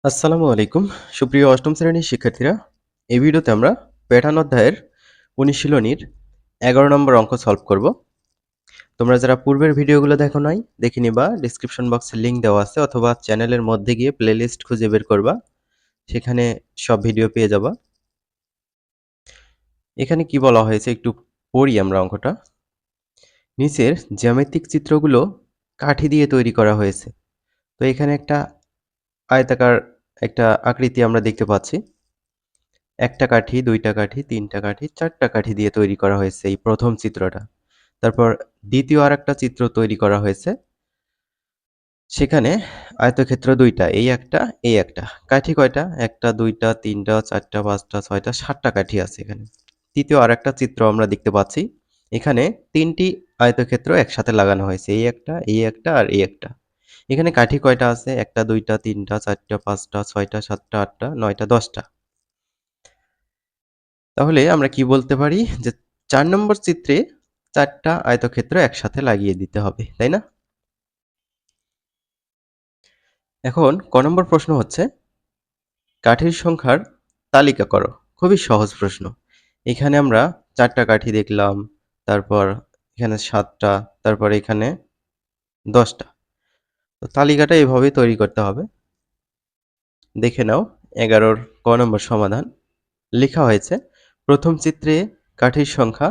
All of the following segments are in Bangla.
আসসালামু আলাইকুম সুপ্রিয় অষ্টম শ্রেণীর শিক্ষার্থীরা। এই ভিডিওতে আমরা প্যাটার্ন অধ্যায়ের অনুশীলনীর 11 নম্বর অঙ্ক সলভ করব। তোমরা যারা পূর্বের ভিডিওগুলো দেখো নাই দেখে নিবা, ডিসক্রিপশন বক্সে লিংক দেওয়া আছে, অথবা চ্যানেলের মধ্যে গিয়ে প্লেলিস্ট খুঁজে বের করবা, সেখানে সব ভিডিও পেয়ে যাবা। এখানে কি বলা হয়েছে একটু পড়ি আমরা অঙ্কটা। নিচের জ্যামিতিক চিত্রগুলো কাঠি দিয়ে তৈরি করা হয়েছে। তো এখানে একটা আয়তাকার একটা আকৃতি আমরা দেখতে পাচ্ছি। একটা কাঠি, দুইটা কাঠি, তিনটা কাঠি, চারটা কাঠি দিয়ে তৈরি করা হয়েছে এই প্রথম চিত্রটা। তারপর দ্বিতীয় আরেকটা চিত্র তৈরি করা হয়েছে। সেখানে আয়তক্ষেত্র দুইটা, এই একটা, এই একটা। কাঠি কয়টা? একটা, দুইটা, তিনটা, চারটা, পাঁচটা, ছয়টা, সাতটা কাঠি আছে এখানে। তৃতীয় আরেকটা চিত্র আমরা দেখতে পাচ্ছি। এখানে তিনটি আয়তক্ষেত্র একসাথে লাগানো হয়েছে, এই একটা, এই একটা আর এই একটা। এখানে কাঠি কয়টা আছে? একটা, দুইটা, তিনটা, চারটা, পাঁচটা, ছয়টা, সাতটা, আটটা, নয়টা, 10টা। তাহলে আমরা কি বলতে পারি যে 4 নম্বর চিত্রে 4টা আয়তক্ষেত্র একসাথে লাগিয়ে দিতে হবে, তাই না? এখন ক নম্বর প্রশ্ন হচ্ছে কাঠির সংখ্যার তালিকা করো। খুবই সহজ প্রশ্ন। এখানে আমরা 4টা কাঠি দেখলাম, তারপর এখানে 7টা, তারপর এখানে 10টা। তো তালিকাটা এভাবেই তৈরি করতে হবে। দেখে নাও 11-র ক নম্বর সমাধান। লেখা হয়েছে প্রথম চিত্রে কাঠির সংখ্যা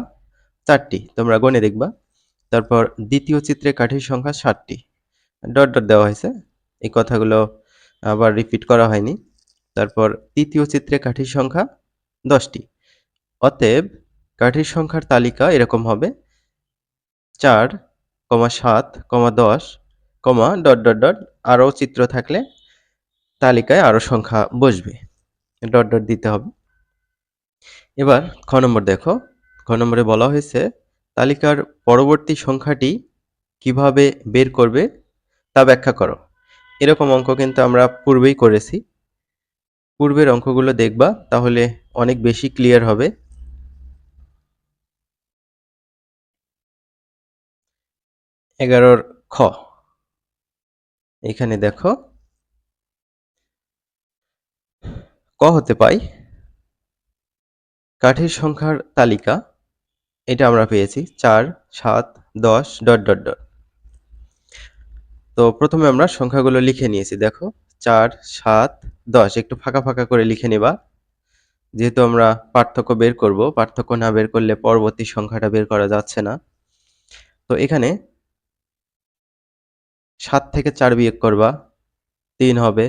4টি, তোমরা গণে দেখবা। তারপর দ্বিতীয় চিত্রে কাঠির সংখ্যা 7টি, ডট ডট দেওয়া হয়েছে, এই কথাগুলো আবার রিপিট করা হয়নি। তারপর তৃতীয় চিত্রে কাঠির সংখ্যা 10টি। অতএব কাঠির সংখ্যার তালিকা এরকম হবে 4, 7, 10, ডট ডট ডট, আরও চিত্র থাকলে তালিকায় আরও সংখ্যা বসবে, ডট ডট দিতে হবে। এবার খ নম্বর দেখো। খ নম্বরে বলা হয়েছে তালিকার পরবর্তী সংখ্যাটি কিভাবে বের করবে তা ব্যাখ্যা করো। এরকম অঙ্ক কিন্তু আমরা পূর্বেই করেছি। পূর্বের অঙ্কগুলো দেখবা, তাহলে অনেক বেশি ক্লিয়ার হবে। এগারোর খ, এখানে দেখো ক হতে পাই কাঠের সংখ্যার তালিকা, এটা আমরা পেয়েছি 4, 7, 10, ডট ডট ডট। তো প্রথমে আমরা সংখ্যাগুলো লিখে নিয়েছি, দেখো 4, 7, 10, একটু ফাঁকা ফাঁকা করে লিখে নিবা, যেহেতু আমরা পার্থক্য বের করব। পার্থক্য না বের করলে পরবর্তী সংখ্যাটা বের করা যাচ্ছে না। তো এখানে 7 থেকে 4 বিয়োগ করবা, 3 হবে।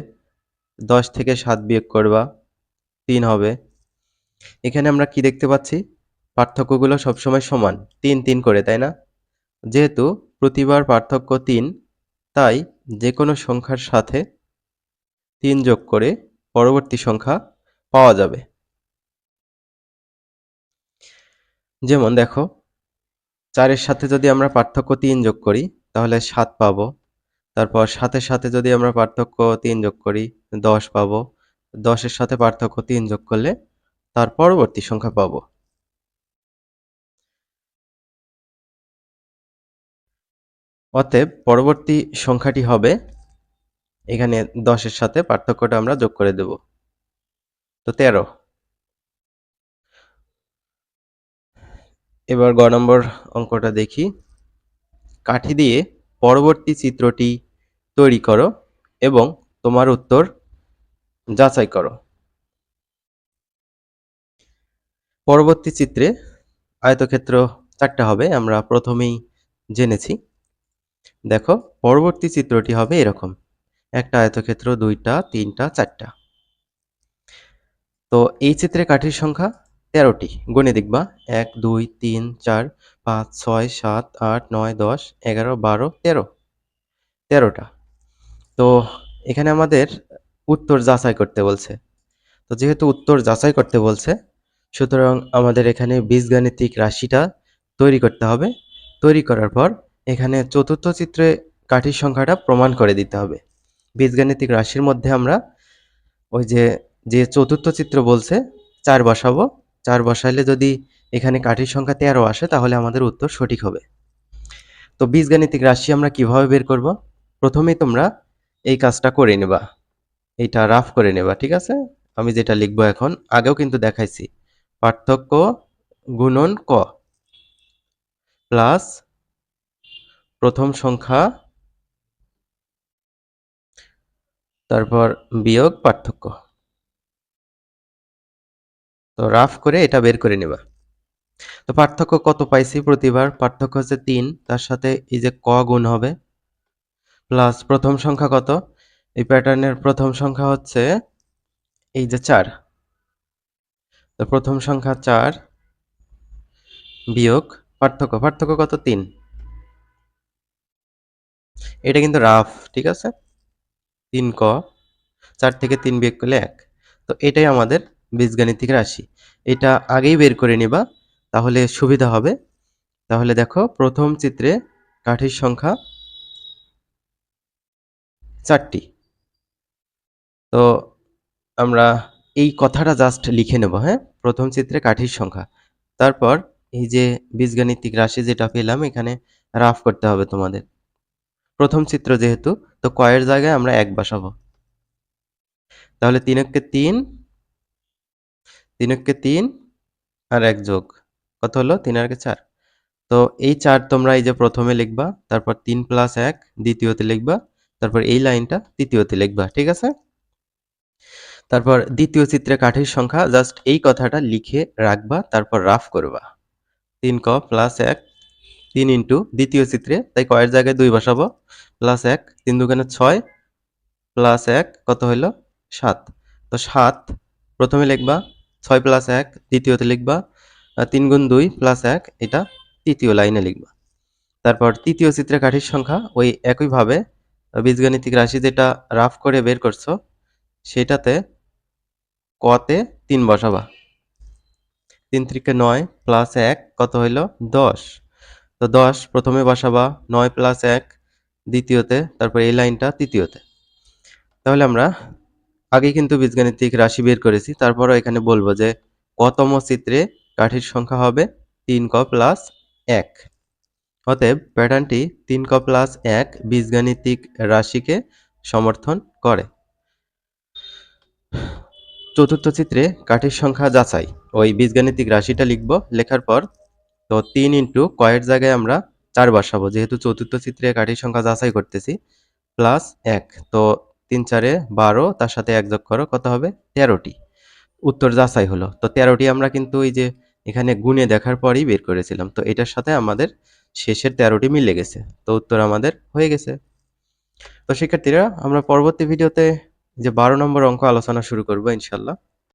10 থেকে 7 বিয়োগ করবা, 3 হবে। এখানে আমরা কি দেখতে পাচ্ছি? পার্থক্যগুলো সবসময় সমান, 3 3 করে, তাই না? যেহেতু প্রতিবার পার্থক্য 3, তাই যে কোনো সংখ্যার সাথে 3 যোগ করে পরবর্তী সংখ্যা পাওয়া যাবে। যেমন দেখো 4-এর সাথে যদি আমরা পার্থক্য 3 যোগ করি তাহলে 7 পাবো। তারপর 7-এর সাথে যদি আমরা পার্থক্য 3 যোগ করি 10 পাবো। 10-এর সাথে পার্থক্য 3 যোগ করলে তার পরবর্তী সংখ্যা পাবো। অতএব পরবর্তী সংখ্যাটি হবে, এখানে 10-এর সাথে পার্থক্যটা আমরা যোগ করে দেব, তো 13। এবার গ নম্বর অঙ্কটা দেখি। কাঠি দিয়ে পরবর্তী চিত্রটি তৈরি করো এবং তোমার উত্তর যাচাই করো। পরবর্তী চিত্রে আয়তক্ষেত্র 4টা হবে, আমরা প্রথমেই জেনেছি। দেখো পরবর্তী চিত্রটি হবে এরকম, একটা আয়তক্ষেত্র, 2টা, 3টা, 4টা। তো এই চিত্রে কাঠির সংখ্যা 13টি, গুণে দেখবা 1, 2, 3, 4, 5, 6, 7, 8, 9, 10, 11, 12, 13, 13টা। তো এখানে আমাদের উত্তর যাচাই করতে বলছে। তো যেহেতু উত্তর যাচাই করতে বলছে, সুতরাং আমাদের এখানে বীজগাণিতিক রাশিটা তৈরি করতে হবে। তৈরি করার পর এখানে চতুর্থ চিত্রে কাঠির সংখ্যাটা প্রমাণ করে দিতে হবে। বীজগাণিতিক রাশির মধ্যে আমরা ওই যে চতুর্থ চিত্র বলছে 4 বসাবো। 4 বসাইলে যদি এখানে কাঠির সংখ্যা 13 আসে তাহলে আমাদের উত্তর সঠিক হবে। তো বীজগাণিতিক রাশি আমরা কিভাবে বের করব? প্রথমেই তোমরা এই কাজটা করে নেবা। এইটা রাফ করে নেবা, ঠিক আছে? আমি যেটা লিখবো এখন, আগেও কিন্তু দেখাইছি। পার্থক্য গুণন ক প্লাস প্রথম সংখ্যা তারপর বিয়োগ পার্থক্য। তো রাফ করে এটা বের করে নেবা। তো পার্থক্য কত পাইছি প্রতিবার? পার্থক্য হচ্ছে 3, তার সাথে এই যে ক গুণ হবে, প্লাস প্রথম সংখ্যা কত? এই প্যাটার্নের প্রথম সংখ্যা হচ্ছে এই যে 4। তো প্রথম সংখ্যা 4 বিয়োগ পার্থক্য, পার্থক্য কত? 3। এটা কিন্তু রাফ, ঠিক আছে? 3 ক, 4 থেকে 3 বিয়োগ করলে 1। তো এটাই আমাদের বীজগাণিতিক রাশি। এটা আগেই বের করে নিবা, তাহলে সুবিধা হবে। তাহলে দেখো প্রথম চিত্রে কাঠির সংখ্যা 4টি। তো আমরা এই কথাটা জাস্ট লিখে নেব, হ্যাঁ? প্রথম চিত্রে কাঠির সংখ্যা। তারপর এই যে বীজগাণিতিক রাশি যেটা পেলাম এখানে রাফ করতে হবে তোমাদের। প্রথম চিত্র যেহেতু, তো কয়ের জায়গায় আমরা 1 বসাবো। তাহলে 3 একে 3, 3 একে 3 আর 1 যোগ। কত হলো? 3 আর একে 4। তো এই 4 তোমরা এই যে প্রথমে লিখবা, তারপর 3 প্লাস 1 দ্বিতীয়তে লিখবা, তারপর এই লাইনটা তৃতীয়তে লিখবা, ঠিক আছে? তারপর দ্বিতীয় চিত্রে কাঠির সংখ্যা জাস্ট এই কথাটা লিখে রাখবা, তারপর রাফ করবা। 3 ক প্লাস 1, 3 ইন্টু দ্বিতীয় চিত্রে, তাই কয়ের জায়গায় 2 বসাবো, প্লাস 1, 3 দুগুণে 6, প্লাস 1 কত হইল? 7। তো 7 প্রথমে লিখবা, 6 প্লাস 1 দ্বিতীয়তে লিখবা, 3 গুণ 2 প্লাস 1 এটা তৃতীয় লাইনে লিখবা। তারপর তৃতীয় চিত্রে কাঠির সংখ্যা ওই একইভাবে বীজগাণিতিক রাশি যেটা রাফ করে বের করছো সেটাতে কতে 3 বসাবা। 3 3 9 প্লাস 1 কত হইল? 10। তো 10 প্রথমে বসাবা, 9 প্লাস 1 দ্বিতীয়তে, তারপর এই লাইনটা তৃতীয়তে। তাহলে আমরা আগে কিন্তু বীজগাণিতিক রাশি বের করেছি, তারপরও এখানে বলবো যে কতম চিত্রে কাঠির সংখ্যা হবে 3 ক প্লাস 1। অতএব প্যাটার্নটি 3 ক প্লাস 1 বীজগাণিতিক রাশিকে সমর্থন করে। চতুর্থ চিত্রে কাঠির সংখ্যা যাচাই, ওই বীজগাণিতিক রাশিটা লিখব, লেখার পর তো 3 ইন্টু কয়ের জায়গায় আমরা 4 বসাবো, যেহেতু চতুর্থ চিত্রে কাঠির সংখ্যা যাচাই করতেছি, প্লাস 1। তো 3 4 12, তার সাথে 1 যোগ করো, কত হবে? 13টি। উত্তর যাচাই হলো। তো 13টি আমরা কিন্তু এই যে এখানে গুণে দেখার পরেই বের করেছিলাম। তো এটার সাথে আমাদের শেষের 13টি মিলে গেছে। তো উত্তর আমাদের হয়ে গেছে। তো শিক্ষার্থীরা আমরা পরবর্তী ভিডিওতে যে 12 নম্বর অঙ্ক আলোচনা শুরু করব ইনশাল্লাহ।